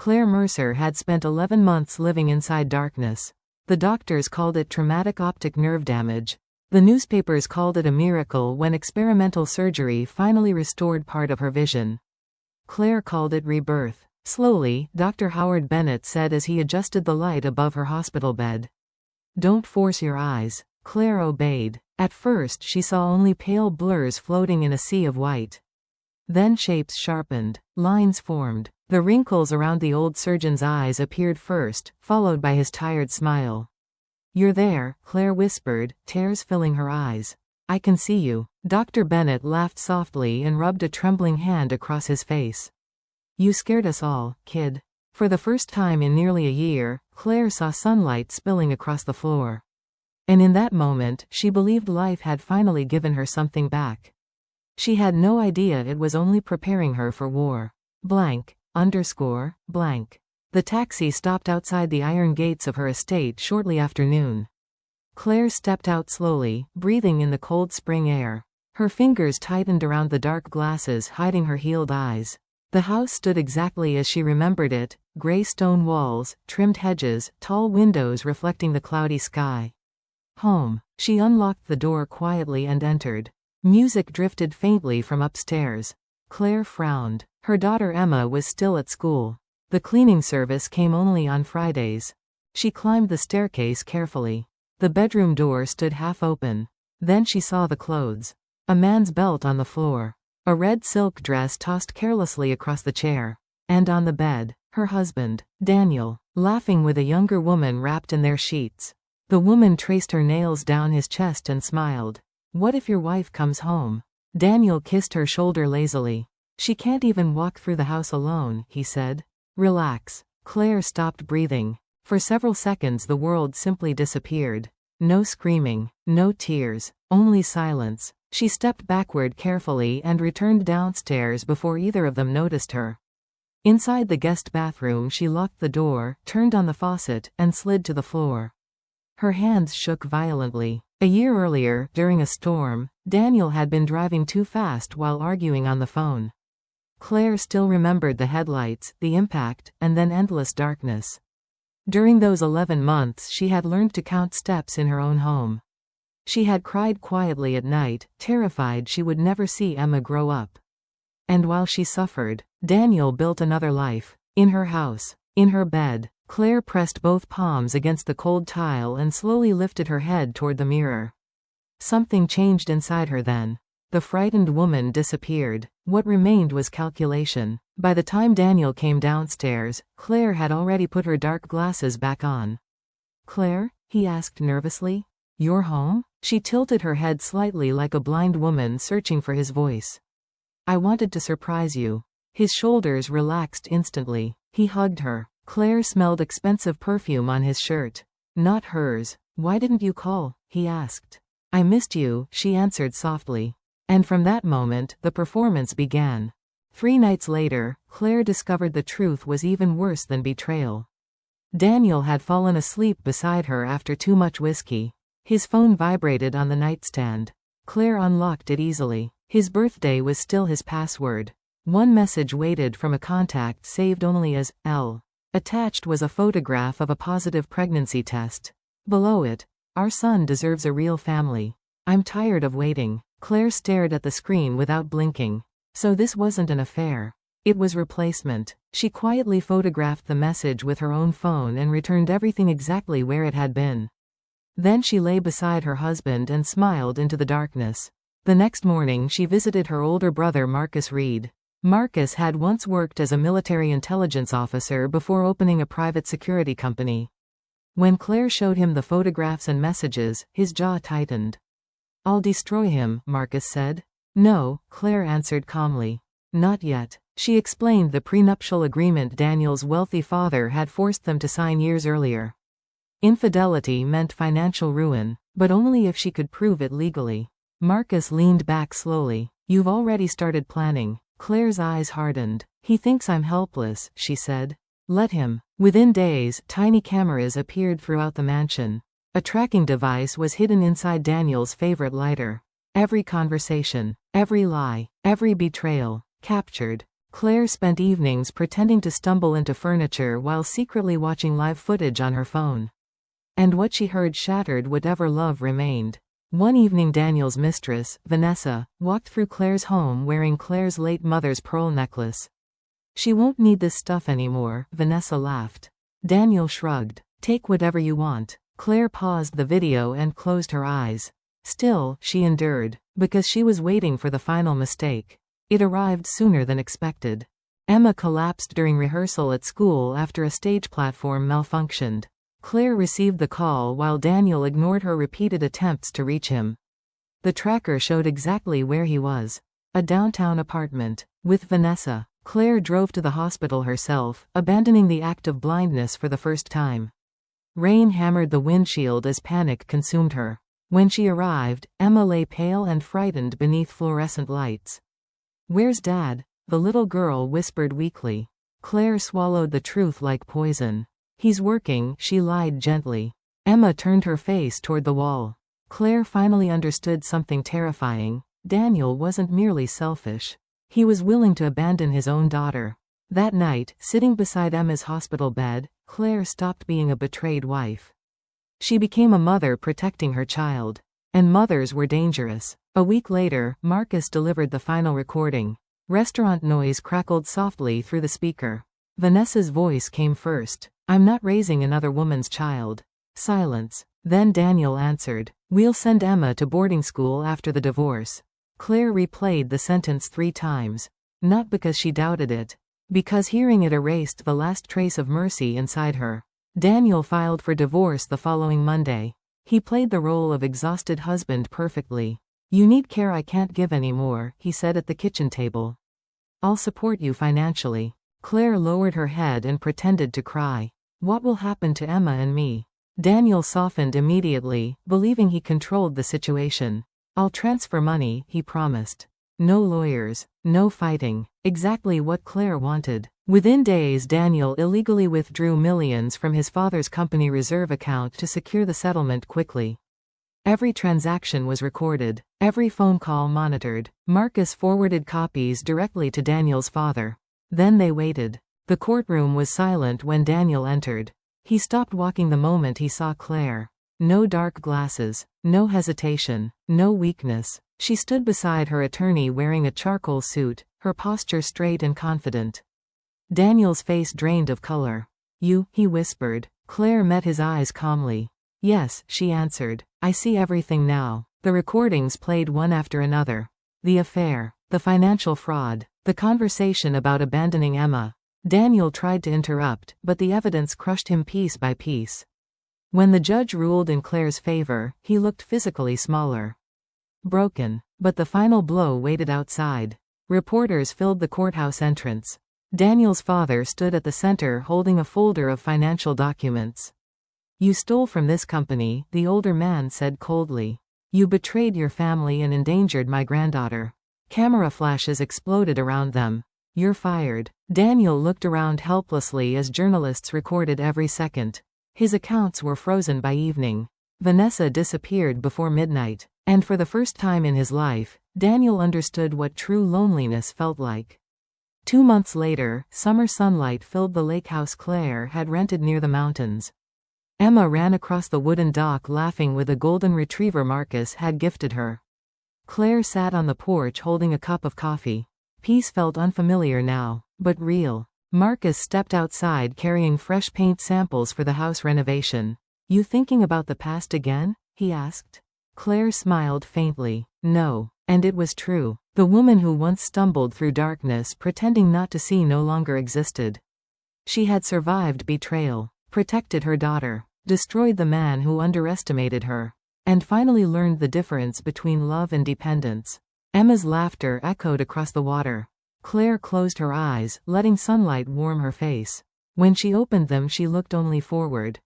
Claire Mercer had spent 11 months living inside darkness. The doctors called it traumatic optic nerve damage. The newspapers called it a miracle when experimental surgery finally restored part of her vision. Claire called it rebirth. Slowly, Dr. Howard Bennett said as he adjusted the light above her hospital bed. "Don't force your eyes." Claire obeyed. At first she saw only pale blurs floating in a sea of white. Then shapes sharpened. Lines formed. The wrinkles around the old surgeon's eyes appeared first, followed by his tired smile. "You're there," Claire whispered, tears filling her eyes. "I can see you." Dr. Bennett laughed softly and rubbed a trembling hand across his face. "You scared us all, kid." For the first time in nearly a year, Claire saw sunlight spilling across the floor. And in that moment, she believed life had finally given her something back. She had no idea it was only preparing her for war. Blank. Blank. The taxi stopped outside the iron gates of her estate shortly after noon. Claire stepped out slowly, breathing in the cold spring air. Her fingers tightened around the dark glasses hiding her healed eyes. The house stood exactly as she remembered it, gray stone walls, trimmed hedges, tall windows reflecting the cloudy sky. Home. She unlocked the door quietly and entered. Music drifted faintly from upstairs. Claire frowned. Her daughter Emma was still at school. The cleaning service came only on Fridays. She climbed the staircase carefully. The bedroom door stood half open. Then she saw the clothes. A man's belt on the floor. A red silk dress tossed carelessly across the chair. And on the bed, her husband, Daniel, laughing with a younger woman wrapped in their sheets. The woman traced her nails down his chest and smiled. "What if your wife comes home?" Daniel kissed her shoulder lazily. "She can't even walk through the house alone," he said. "Relax." Claire stopped breathing. For several seconds the world simply disappeared. No screaming, no tears, only silence. She stepped backward carefully and returned downstairs before either of them noticed her. Inside the guest bathroom she locked the door, turned on the faucet, and slid to the floor. Her hands shook violently. A year earlier, during a storm, Daniel had been driving too fast while arguing on the phone. Claire still remembered the headlights, the impact, and then endless darkness. During those 11 months she had learned to count steps in her own home. She had cried quietly at night, terrified she would never see Emma grow up. And while she suffered, Daniel built another life. In her house. In her bed. Claire pressed both palms against the cold tile and slowly lifted her head toward the mirror. Something changed inside her then. The frightened woman disappeared. What remained was calculation. By the time Daniel came downstairs, Claire had already put her dark glasses back on. "Claire?" he asked nervously. "You're home?" She tilted her head slightly like a blind woman searching for his voice. "I wanted to surprise you." His shoulders relaxed instantly. He hugged her. Claire smelled expensive perfume on his shirt. Not hers. "Why didn't you call?" he asked. "I missed you," she answered softly. And from that moment, the performance began. 3 nights later, Claire discovered the truth was even worse than betrayal. Daniel had fallen asleep beside her after too much whiskey. His phone vibrated on the nightstand. Claire unlocked it easily. His birthday was still his password. One message waited from a contact saved only as L. Attached was a photograph of a positive pregnancy test. Below it, "Our son deserves a real family. I'm tired of waiting." Claire stared at the screen without blinking. So this wasn't an affair. It was replacement. She quietly photographed the message with her own phone and returned everything exactly where it had been. Then she lay beside her husband and smiled into the darkness. The next morning she visited her older brother Marcus Reed. Marcus had once worked as a military intelligence officer before opening a private security company. When Claire showed him the photographs and messages, his jaw tightened. "I'll destroy him," Marcus said. "No," Claire answered calmly. "Not yet." She explained the prenuptial agreement Daniel's wealthy father had forced them to sign years earlier. Infidelity meant financial ruin, but only if she could prove it legally. Marcus leaned back slowly. "You've already started planning." Claire's eyes hardened. "He thinks I'm helpless," she said. "Let him." Within days, tiny cameras appeared throughout the mansion. A tracking device was hidden inside Daniel's favorite lighter. Every conversation, every lie, every betrayal, captured. Claire spent evenings pretending to stumble into furniture while secretly watching live footage on her phone. And what she heard shattered whatever love remained. One evening Daniel's mistress, Vanessa, walked through Claire's home wearing Claire's late mother's pearl necklace. "She won't need this stuff anymore," Vanessa laughed. Daniel shrugged. "Take whatever you want." Claire paused the video and closed her eyes. Still, she endured, because she was waiting for the final mistake. It arrived sooner than expected. Emma collapsed during rehearsal at school after a stage platform malfunctioned. Claire received the call while Daniel ignored her repeated attempts to reach him. The tracker showed exactly where he was. A downtown apartment. With Vanessa, Claire drove to the hospital herself, abandoning the act of blindness for the first time. Rain hammered the windshield as panic consumed her. When she arrived, Emma lay pale and frightened beneath fluorescent lights. "Where's Dad?" the little girl whispered weakly. Claire swallowed the truth like poison. "He's working," she lied gently. Emma turned her face toward the wall. Claire finally understood something terrifying. Daniel wasn't merely selfish. He was willing to abandon his own daughter. That night, sitting beside Emma's hospital bed, Claire stopped being a betrayed wife. She became a mother protecting her child. And mothers were dangerous. A week later, Marcus delivered the final recording. Restaurant noise crackled softly through the speaker. Vanessa's voice came first. "I'm not raising another woman's child." Silence. Then Daniel answered, "We'll send Emma to boarding school after the divorce." Claire replayed the sentence 3 times. Not because she doubted it. Because hearing it erased the last trace of mercy inside her. Daniel filed for divorce the following Monday. He played the role of exhausted husband perfectly. "You need care I can't give anymore," he said at the kitchen table. "I'll support you financially." Claire lowered her head and pretended to cry. "What will happen to Emma and me?" Daniel softened immediately, believing he controlled the situation. "I'll transfer money," he promised. No lawyers, no fighting. Exactly what Claire wanted. Within days, Daniel illegally withdrew millions from his father's company reserve account to secure the settlement quickly. Every transaction was recorded, every phone call monitored. Marcus forwarded copies directly to Daniel's father. Then they waited. The courtroom was silent when Daniel entered. He stopped walking the moment he saw Claire. No dark glasses, no hesitation, no weakness. She stood beside her attorney wearing a charcoal suit, her posture straight and confident. Daniel's face drained of color. "You," he whispered. Claire met his eyes calmly. "Yes," she answered. "I see everything now." The recordings played one after another. The affair, the financial fraud, the conversation about abandoning Emma. Daniel tried to interrupt, but the evidence crushed him piece by piece. When the judge ruled in Claire's favor, he looked physically smaller. Broken. But the final blow waited outside. Reporters filled the courthouse entrance. Daniel's father stood at the center holding a folder of financial documents. "You stole from this company," the older man said coldly. "You betrayed your family and endangered my granddaughter." Camera flashes exploded around them. "You're fired." Daniel looked around helplessly as journalists recorded every second. His accounts were frozen by evening. Vanessa disappeared before midnight. And for the first time in his life, Daniel understood what true loneliness felt like. 2 months later, summer sunlight filled the lake house Claire had rented near the mountains. Emma ran across the wooden dock laughing with a golden retriever Marcus had gifted her. Claire sat on the porch holding a cup of coffee. Peace felt unfamiliar now, but real. Marcus stepped outside carrying fresh paint samples for the house renovation. "You thinking about the past again?" he asked. Claire smiled faintly. No. And it was true. The woman who once stumbled through darkness pretending not to see no longer existed. She had survived betrayal, protected her daughter, destroyed the man who underestimated her, and finally learned the difference between love and dependence. Emma's laughter echoed across the water. Claire closed her eyes, letting sunlight warm her face. When she opened them, she looked only forward.